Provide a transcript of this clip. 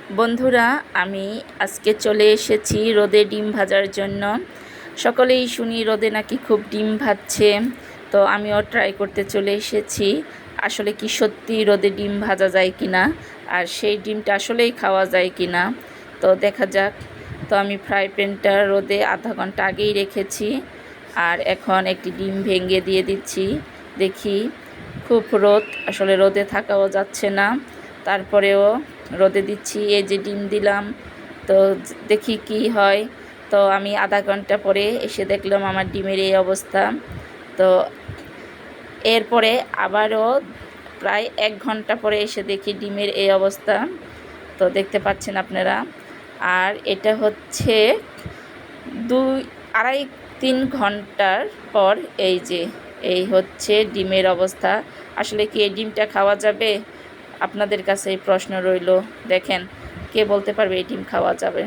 বন্ধুরা, আমি আজকে চলে এসেছি রোদে ডিম ভাজার জন্য। সকলেই শুনি রোদে নাকি খুব ডিম ভাজছে, তো আমিও ট্রাই করতে চলে এসেছি। আসলে কি সত্যি রোদে ডিম ভাজা যায় কিনা, আর সেই ডিমটা আসলেই খাওয়া যায় কিনা, তো দেখা যাক। তো আমি ফ্রাই প্যানটা রোদে আধা ঘন্টা আগেই রেখেছি, আর এখন একটি ডিম ভেঙে দিয়ে দিচ্ছি। দেখি খুব রোদ, আসলে রোদে থাকাও যাচ্ছে না, তারপরেও রোদে দিচ্ছি। এই যে ডিম দিলাম, তো দেখি কি হয়। তো আমি আধা ঘন্টা পরে এসে দেখলাম আমার ডিমের এই অবস্থা। তো এরপরে আবারও প্রায় 1 ঘন্টা পরে এসে দেখি ডিমের এই অবস্থা। তো দেখতে পাচ্ছেন আপনারা। আর এটা হচ্ছে 2-2.5-3 ঘন্টার পর এই হচ্ছে ডিমের অবস্থা। আসলে কি এই ডিমটা খাওয়া যাবে? আপনাদের কাছে এই প্রশ্ন রইল। দেখেন, কে বলতে পারবে এই ডিম খাওয়া যাবে?